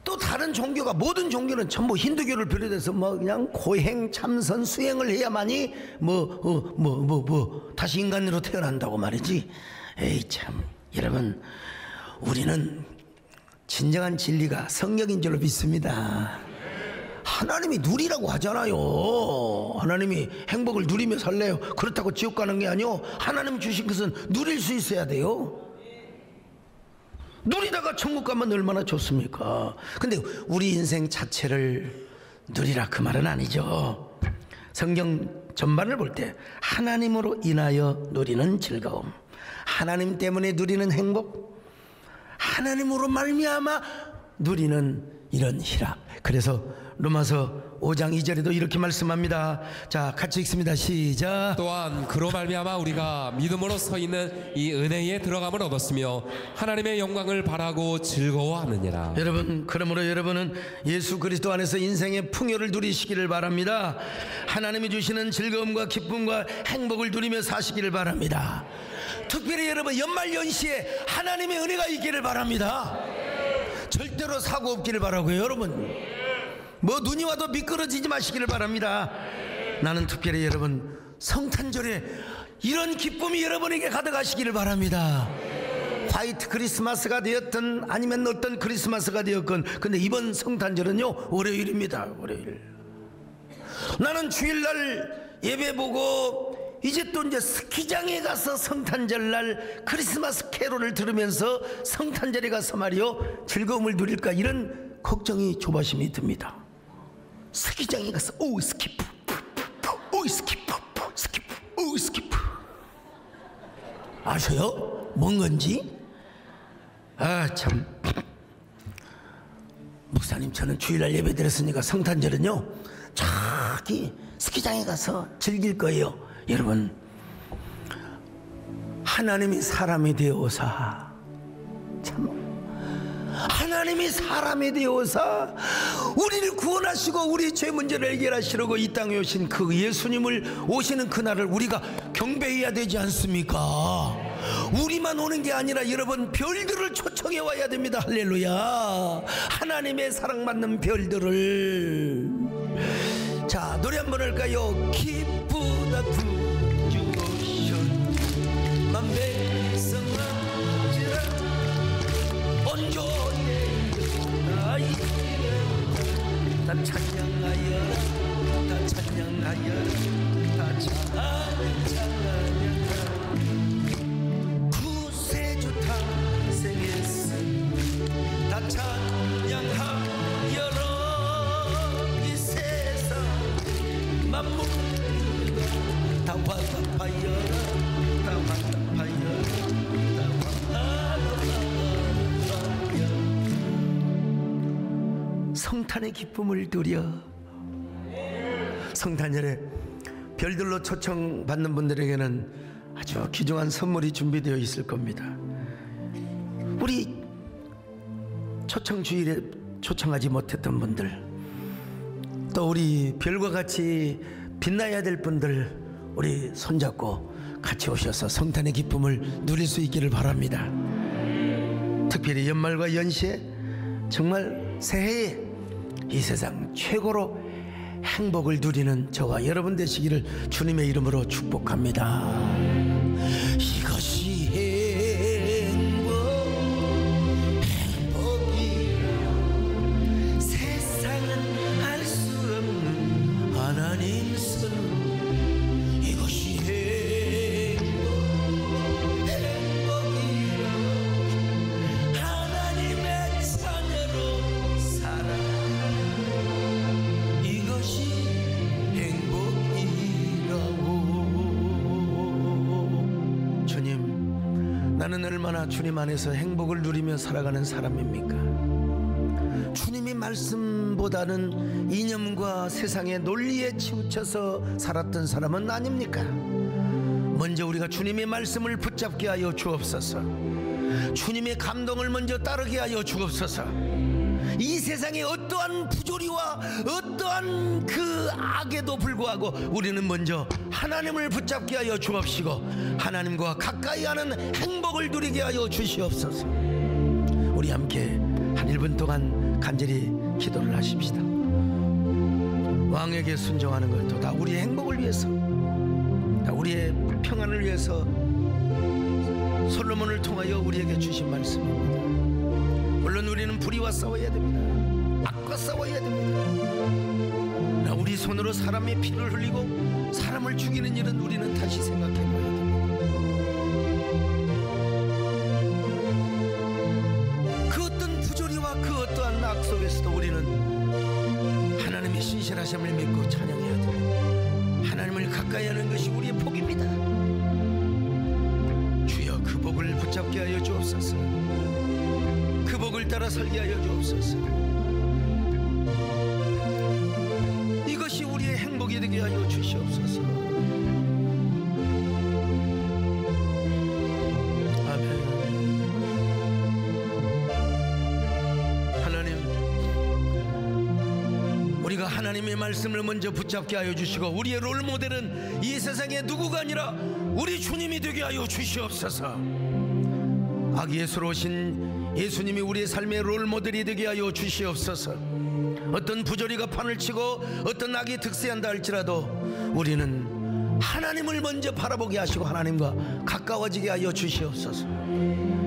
또 다른 종교가, 모든 종교는 전부 힌두교를 비롯해서 그냥 고행, 참선, 수행을 해야만이 다시 인간으로 태어난다고 말이지. 에이 참, 여러분, 우리는 진정한 진리가 성령인 줄로 믿습니다. 하나님이 누리라고 하잖아요. 하나님이 행복을 누리며 살래요. 그렇다고 지옥 가는 게 아니요. 하나님 주신 것은 누릴 수 있어야 돼요. 누리다가 천국 가면 얼마나 좋습니까? 근데 우리 인생 자체를 누리라 그 말은 아니죠. 성경 전반을 볼 때 하나님으로 인하여 누리는 즐거움, 하나님 때문에 누리는 행복, 하나님으로 말미암아 누리는 이런 희락. 그래서 로마서 5장 2절에도 이렇게 말씀합니다. 자, 같이 읽습니다. 시작. 또한 그로 말미암아 우리가 믿음으로 서 있는 이 은혜에 들어감을 얻었으며 하나님의 영광을 바라고 즐거워하느니라. 여러분, 그러므로 여러분은 예수 그리스도 안에서 인생의 풍요를 누리시기를 바랍니다. 하나님이 주시는 즐거움과 기쁨과 행복을 누리며 사시기를 바랍니다. 특별히 여러분, 연말연시에 하나님의 은혜가 있기를 바랍니다. 절대로 사고 없기를 바라고요. 여러분, 뭐 눈이 와도 미끄러지지 마시기를 바랍니다. 나는 특별히 여러분, 성탄절에 이런 기쁨이 여러분에게 가득하시기를 바랍니다. 화이트 크리스마스가 되었든 아니면 어떤 크리스마스가 되었건, 근데 이번 성탄절은요, 월요일입니다. 월요일. 나는 주일날 예배 보고 이제 또 이제 스키장에 가서 성탄절날 크리스마스 캐롤을 들으면서 성탄절에 가서 말이요, 즐거움을 누릴까, 이런 걱정이 조바심이 듭니다. 스키장에 가서 오 스키프, 오 스키프, 스키프, 오 스키프. 아셔요? 뭔 건지? 아, 참. 목사님, 저는 주일날 예배 드렸으니까 성탄절은요, 저기 스키장에 가서 즐길 거예요. 여러분, 하나님이 사람이 되어서, 참, 하나님이 사람이 되어서 우리를 구원하시고 우리 죄 문제를 해결하시려고 이 땅에 오신 그 예수님을 오시는 그날을 우리가 경배해야 되지 않습니까? 우리만 오는 게 아니라 여러분, 별들을 초청해 와야 됩니다. 할렐루야. 하나님의 사랑받는 별들을. 자, 노래 한번 할까요? 기쁘다 구주오션 만백성아 온종일 다 찬양하여, 다 찬양하여, 다 찬양하여. 구세주 탄생했으니 다 찬양하여라. 이 세상 만물 다 화답하여라, 다 화답하여라, 다 화답하여라. 성탄의 기쁨을 누려. 성탄절에 별들로 초청받는 분들에게는 아주 귀중한 선물이 준비되어 있을 겁니다. 우리 초청 주일에 초청하지 못했던 분들, 또 우리 별과 같이 빛나야 될 분들, 우리 손잡고 같이 오셔서 성탄의 기쁨을 누릴 수 있기를 바랍니다. 특별히 연말과 연시에 정말 새해에 이 세상 최고로 행복을 누리는 저와 여러분 되시기를 주님의 이름으로 축복합니다. 이것이 행복이라 세상은 알 수 없는 하나님 손. 이것이 행복이라 하나님의 자녀로 살아. 이것이 행복이라고. 주님, 나는 얼마나 주님 안에서 행복을 누리며 살아가는 사람입니까? 주님이 말씀보다는 이념과 세상의 논리에 치우쳐서 살았던 사람은 아닙니까? 먼저 우리가 주님의 말씀을 붙잡게 하여 주옵소서. 주님의 감동을 먼저 따르게 하여 주옵소서. 이 세상의 어떠한 부조리와 어떠한 그 악에도 불구하고 우리는 먼저 하나님을 붙잡게 하여 주옵시고 하나님과 가까이 하는 행복을 누리게 하여 주시옵소서. 우리 함께 한 1분 동안 간절히 기도를 하십시다. 왕에게 순종하는 것도 다 우리의 행복을 위해서, 다 우리의 평안을 위해서 솔로몬을 통하여 우리에게 주신 말씀입니다. 물론 우리는 불의와 싸워야 됩니다. 악과 싸워야 됩니다. 나 우리 손으로 사람의 피를 흘리고 사람을 죽이는 일은 우리는 다시 생각해 봐야 됩니다. 그 어떤 부조리와 그 어떠한 악 속에서도 우리는 하나님의 신실하심을 믿고 찬양해야 됩니다. 하나님을 가까이 하는 것이 우리의 복입니다. 주여, 그 복을 붙잡게 하여 주옵소서. 그 복을 따라 살게 하여 주옵소서. 하나님의 말씀을 먼저 붙잡게 하여 주시고 우리의 롤모델은 이 세상에 누구가 아니라 우리 주님이 되게 하여 주시옵소서. 아기 예수로 오신 예수님이 우리의 삶의 롤모델이 되게 하여 주시옵소서. 어떤 부조리가 판을 치고 어떤 악이 득세한다 할지라도 우리는 하나님을 먼저 바라보게 하시고 하나님과 가까워지게 하여 주시옵소서.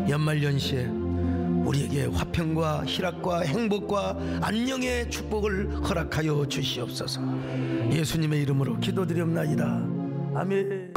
연말연시에 우리에게 화평과 희락과 행복과 안녕의 축복을 허락하여 주시옵소서. 예수님의 이름으로 기도드리옵나이다. 아멘.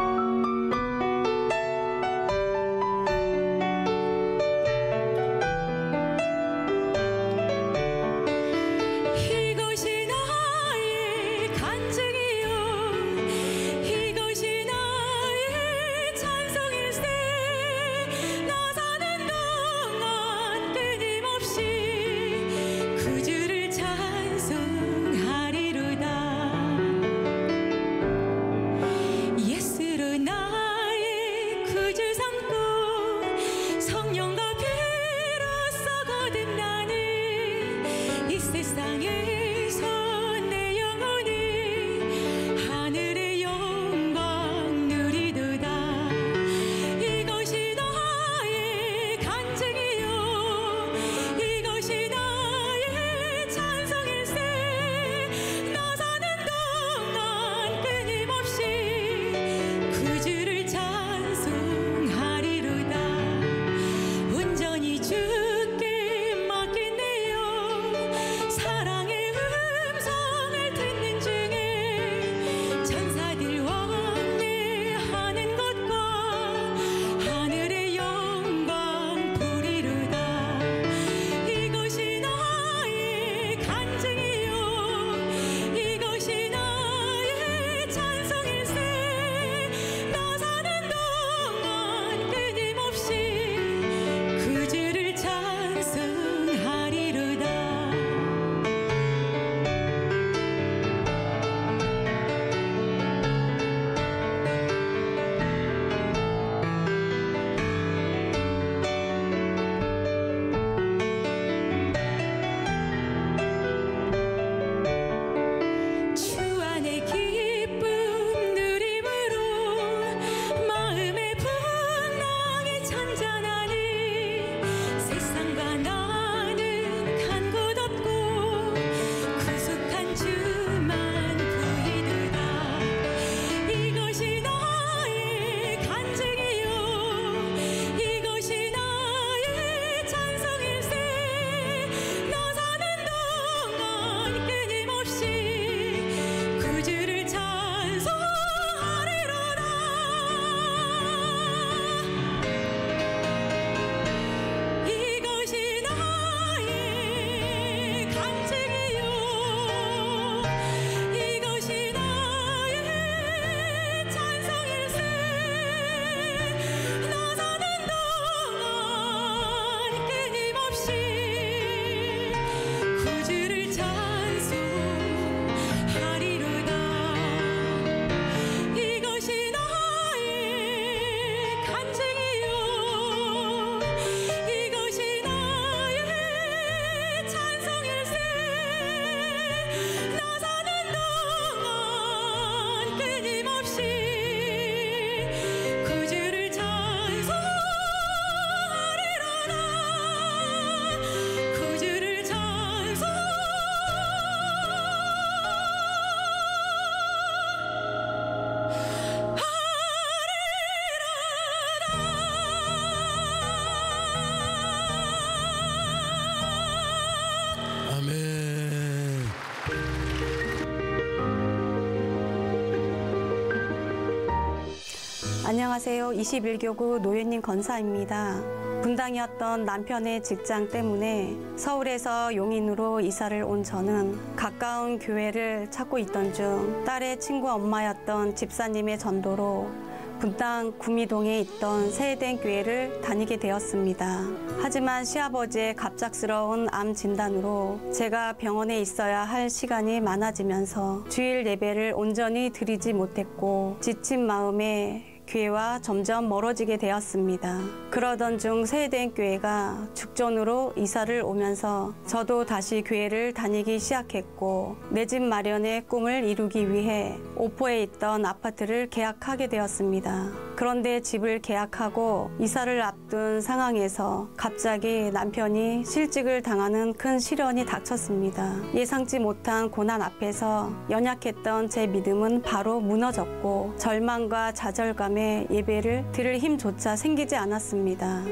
안녕하세요. 21교구 노현님 권사입니다. 분당이었던 남편의 직장 때문에 서울에서 용인으로 이사를 온 저는 가까운 교회를 찾고 있던 중 딸의 친구 엄마였던 집사님의 전도로 분당 구미동에 있던 세해된 교회를 다니게 되었습니다. 하지만 시아버지의 갑작스러운 암 진단으로 제가 병원에 있어야 할 시간이 많아지면서 주일 예배를 온전히 드리지 못했고 지친 마음에 교회와 점점 멀어지게 되었습니다. 그러던 중 세대된 교회가 죽전으로 이사를 오면서 저도 다시 교회를 다니기 시작했고 내 집 마련의 꿈을 이루기 위해 오포에 있던 아파트를 계약하게 되었습니다. 그런데 집을 계약하고 이사를 앞둔 상황에서 갑자기 남편이 실직을 당하는 큰 시련이 닥쳤습니다. 예상치 못한 고난 앞에서 연약했던 제 믿음은 바로 무너졌고 절망과 좌절감에 예배를 드릴 힘조차 생기지 않았습니다.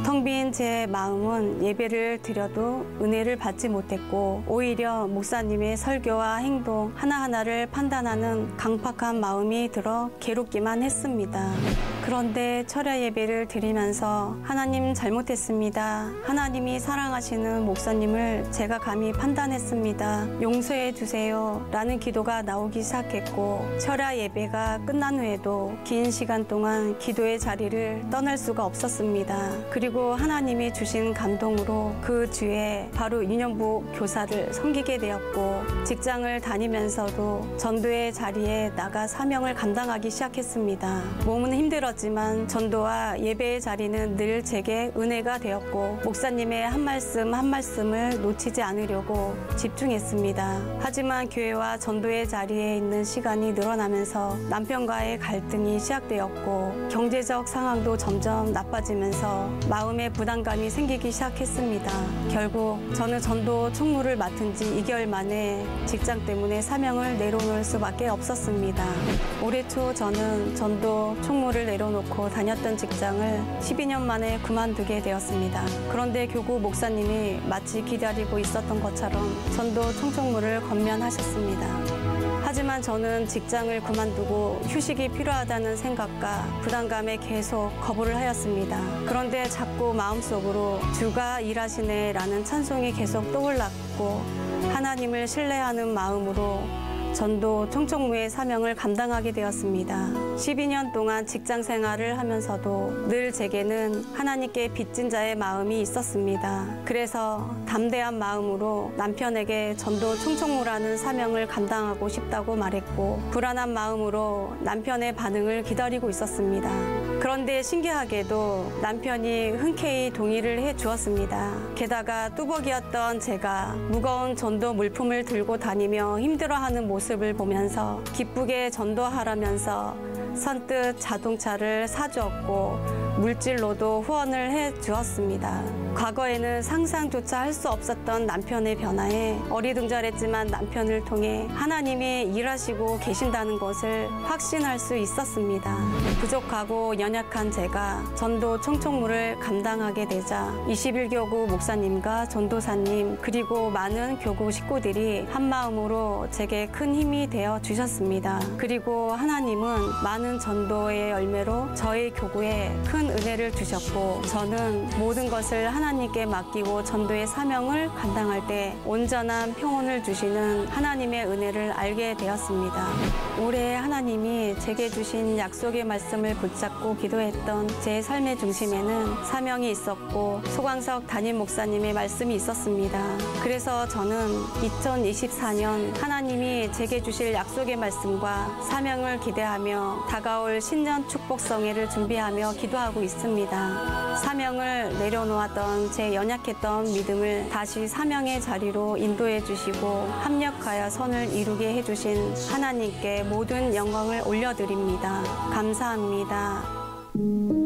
텅 빈 제 마음은 예배를 드려도 은혜를 받지 못했고 오히려 목사님의 설교와 행동 하나하나를 판단하는 강팍한 마음이 들어 괴롭기만 했습니다. 그런데 철야 예배를 드리면서 하나님 잘못했습니다. 하나님이 사랑하시는 목사님을 제가 감히 판단했습니다. 용서해 주세요. 라는 기도가 나오기 시작했고 철야 예배가 끝난 후에도 긴 시간 동안 기도의 자리를 떠날 수가 없었습니다. 그리고 하나님이 주신 감동으로 그 뒤에 바로 유년부 교사를 섬기게 되었고 직장을 다니면서도 전도의 자리에 나가 사명을 감당하기 시작했습니다. 몸은 힘들었지만 전도와 예배의 자리는 늘 제게 은혜가 되었고 목사님의 한 말씀 한 말씀을 놓치지 않으려고 집중했습니다. 하지만 교회와 전도의 자리에 있는 시간이 늘어나면서 남편과의 갈등이 시작되었고 경제적 상황도 점점 나빠지면서 마음의 부담감이 생기기 시작했습니다. 결국 저는 전도 총무를 맡은 지 2개월 만에 직장 때문에 사명을 내려놓을 수밖에 없었습니다. 올해 초 저는 전도 총무를 내려놓고 다녔던 직장을 12년 만에 그만두게 되었습니다. 그런데 교구 목사님이 마치 기다리고 있었던 것처럼 전도 총총무를 권면하셨습니다. 하지만 저는 직장을 그만두고 휴식이 필요하다는 생각과 부담감에 계속 거부를 하였습니다. 그런데 자꾸 마음속으로 주가 일하시네라는 찬송이 계속 떠올랐고 하나님을 신뢰하는 마음으로 전도 총총무의 사명을 감당하게 되었습니다. 12년 동안 직장 생활을 하면서도 늘 제게는 하나님께 빚진 자의 마음이 있었습니다. 그래서 담대한 마음으로 남편에게 전도 총총무라는 사명을 감당하고 싶다고 말했고 불안한 마음으로 남편의 반응을 기다리고 있었습니다. 그런데 신기하게도 남편이 흔쾌히 동의를 해 주었습니다. 게다가 뚜벅이었던 제가 무거운 전도 물품을 들고 다니며 힘들어하는 모습을 보면서 기쁘게 전도하라면서 선뜻 자동차를 사주었고 물질로도 후원을 해 주었습니다. 과거에는 상상조차 할 수 없었던 남편의 변화에 어리둥절했지만 남편을 통해 하나님이 일하시고 계신다는 것을 확신할 수 있었습니다. 부족하고 연약한 제가 전도 총총무를 감당하게 되자 21교구 목사님과 전도사님 그리고 많은 교구 식구들이 한마음으로 제게 큰 힘이 되어 주셨습니다. 그리고 하나님은 많은 전도의 열매로 저희 교구에 큰 은혜를 주셨고 저는 모든 것을 하나님께 맡기고 전도의 사명을 감당할 때 온전한 평온을 주시는 하나님의 은혜를 알게 되었습니다. 올해 하나님이 제게 주신 약속의 말씀을 붙잡고 기도했던 제 삶의 중심에는 사명이 있었고 소광석 담임 목사님의 말씀이 있었습니다. 그래서 저는 2024년 하나님이 제게 주실 약속의 말씀과 사명을 기대하며 다가올 신년 축복성회를 준비하며 기도하고 있습니다. 사명을 내려놓았던 제 연약했던 믿음을 다시 사명의 자리로 인도해 주시고 합력하여 선을 이루게 해주신 하나님께 모든 영광을 올려드립니다. 감사합니다.